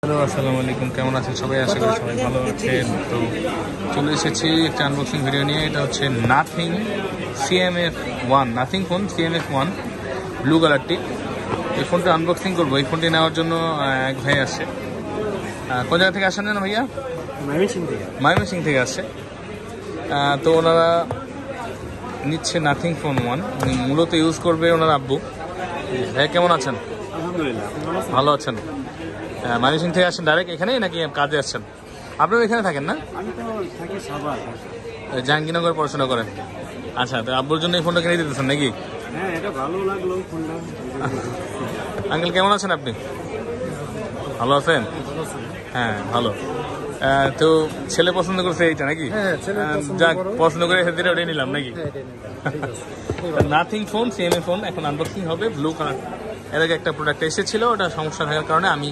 Hello, আসসালামু আলাইকুম। কেমন আছেন সবাই? আশা করি সবাই ভালো আছেন। তো চলে এসেছি একটা আনবক্সিং ভিডিও নিয়ে। এটা হচ্ছে nothing CMF1, nothing phone CMF1 blue কালারটি। এই ফোনটা আনবক্সিং করবো। এই ফোনটি নেওয়ার জন্য এক ভাই আসে। কোন জায়গা থেকে আসেন না ভাইয়া? ময়মনসিংহ থেকে আসছে। তো ওনারা নিচ্ছে নাথিং ফোন 1, মূলত ইউজ করবে ওনার আব্বু। ভাইয়া কেমন আছেন? আলহামদুলিল্লাহ, ভালো আছেন? ময়মনসিংহ থেকে আসেন ডাইরেক্ট এখানে নাকি কাজে আসছেন? আপনারা এখানে থাকেন না? আমি তো থাকি সাভার। জাহাঙ্গীরনগর পড়াশোনা করেন? আচ্ছা, তো আব্বুর জন্য এই ফোনটা কিনে দিতেছেন নাকি? হ্যাঁ, এটা ভালো লাগলো ফোনটা। আঙ্কেল কেমন আছেন আপনি? ভালো আছেন? হ্যাঁ, ভালো। তো ছেলে পছন্দ করছে এইটা নাকি? যাক, পছন্দ করে এসে ওটাই নিলাম নাকি? নাথিং ফোন CMF ফোন এখন আনবক্সিং হবে। Blue colour. এর আগে একটা প্রোডাক্ট এসেছিল, ওটা সমস্যা থাকার কারণে আমি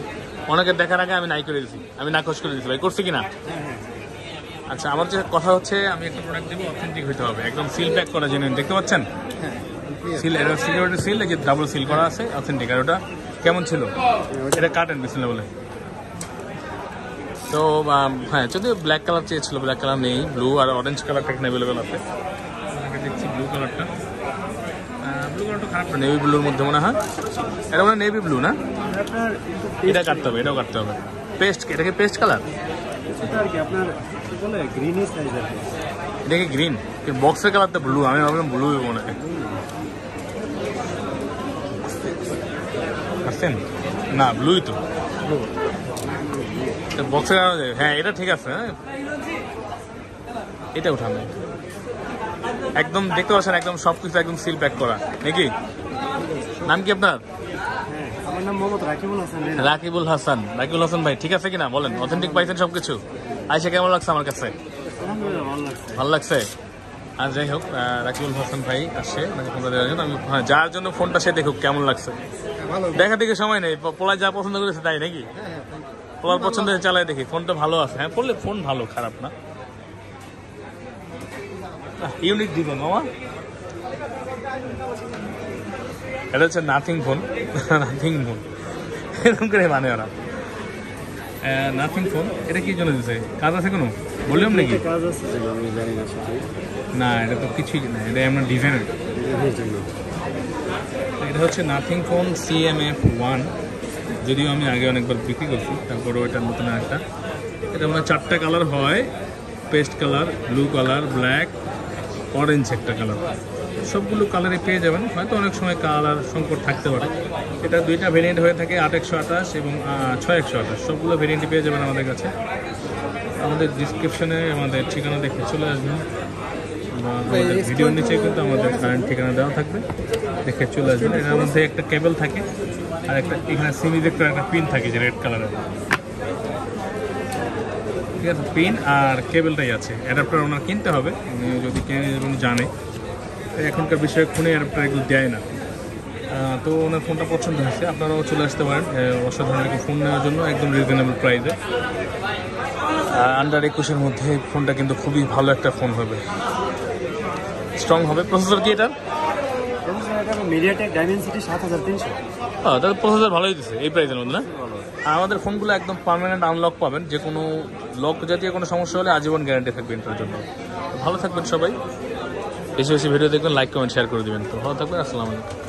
অনেকের দেখার আগে আমি নাই করে দিয়েছি, আমি নাকচ করে দিয়েছি। ভাই করছি কিনা? আচ্ছা, আমার যে কথা হচ্ছে, আমি একটা প্রোডাক্ট দেবো, অথেন্টিক হতে হবে, একদম সিল প্যাক করা জেনুইন। দেখতে পাচ্ছেন সিল, এটা সিকিউরিটি সিল, যে ডাবল সিল করা আছে, অথেন্টিক। আর ওটা কেমন ছিল? এটা কাটেন বিসমিল্লাহ বলে। তো হ্যাঁ, যদিও ব্ল্যাক কালার চেয়েছিল, ব্ল্যাক কালার নেই, ব্লু আর অরেঞ্জ কালারটা এখানে অ্যাভেলেবেল আছে। দেখছি ব্লু কালারটা, ব্লু কালারটা খারাপ না, নেভি ব্লুর মধ্যে মনে হয়। এটা মানে নেভি ব্লু না? এটা কাটতে হবে, এটাও কাটতে হবে। পেস্ট, এটা কি পেস্ট কালার? এটা কি গ্রিন? বক্সের কালারটা ব্লু, আমি ভাবলাম ব্লু মনে হয়। আসছেন না, ব্লুই তো বক্সের কালার। হ্যাঁ, এটা ঠিক আছে। হ্যাঁ, এটা উঠানো একদম, দেখতে পাচ্ছেন একদম সবকিছু একদম সিল প্যাক করা নাকি? নাম কি আপনার? আমার নাম মোহাম্মদ রাকিবুল হাসান। রাকিবুল হাসান। রাকিবুল হাসান ভাই, ঠিক আছে কিনা বলেন? অথেন্টিক পাইছেন সবকিছু? আইসা কেমন লাগছে আমার কাছে? ভালো লাগছে। আর যাই হোক, রাকিবুল হাসান ভাই আসে ফোনটা দেওয়ার জন্য। আমি যার জন্য ফোনটা সে দেখুক কেমন লাগছে। দেখা দেখে সময় নেই, পোলায় যা পছন্দ করেছে তাই নাকি? পোলার পছন্দ চালাই দেখি, ফোনটা ভালো আছে। হ্যাঁ, পড়লে ফোন ভালো, খারাপ না। ইউনিক ডিজাইন মামা। এটা হচ্ছে নাথিং ফোন। নাথিং ফোন এরকম করে মানে ওরা নাথিং ফোন। এটা কি জন্য দিচ্ছে? কাজ আছে কোনো? বললাম নাকি? কাজ আছে, আমি জানি না। না, এটা তো কিছুই না, এটা আমরা ডিজাইনের। এটা হচ্ছে নাথিং ফোন CMF1, যদিও আমি আগে অনেকবার বিক্রি করছি, তারপরেও এটা নতুন একটা। এটা মানে 4টা কালার হয়, paste colour, blue colour, black, orange একটা কালার। সবগুলো কালারে পেয়ে যাবেন। হয়তো অনেক সময় কালার সংকট থাকতে পারে। এটা 2টা ভেরিয়েন্ট হয়ে থাকে, 8128 এবং 6128। সবগুলো ভেরিয়েন্টই পেয়ে যাবেন আমাদের কাছে। আমাদের ডিসক্রিপশনে আমাদের ঠিকানা দেখে চলে আসবেন, বা আমাদের ভিডিওর নিচে কিন্তু আমাদের কারেন্ট ঠিকানা দেওয়া থাকবে, দেখে চলে আসবেন। এটার মধ্যে একটা কেবল থাকে, আর একটা এখানে সিমিজেক্টর একটা পিন থাকে, যে রেড কালারের। ঠিক আছে, পিন আর কেবলটাই আছে। অ্যাডাপ্টার ওনার কিনতে হবে, উনি যদি জানে। এখনকার বিষয়ে ফোনে অ্যাডাপ্টার এগুলো দেয় না। তো ওনার ফোনটা পছন্দ হয়েছে, আপনারাও চলে আসতে পারেন অসাধারণ একটা ফোন নেওয়ার জন্য, একদম রিজনেবল প্রাইসে। আন্ডার 21-এর মধ্যে ফোনটা কিন্তু খুবই ভালো একটা ফোন হবে, স্ট্রং হবে। প্রসেসর কি এটার? MediaTek Dimensity 7300। তাহলে প্রসেসর ভালোই দিচ্ছে এই প্রাইসের মধ্যে না? আমাদের ফোনগুলো একদম পার্মানেন্ট আনলক পাবেন, যে কোনো লক জাতীয় কোনো সমস্যা হলে আজীবন গ্যারান্টি থাকবে এটার জন্য। ভালো থাকবেন সবাই, বেশি বেশি ভিডিও দেখবেন, লাইক কমেন্ট শেয়ার করে দেবেন। তো ভালো থাকবেন, আসসালামু আলাইকুম।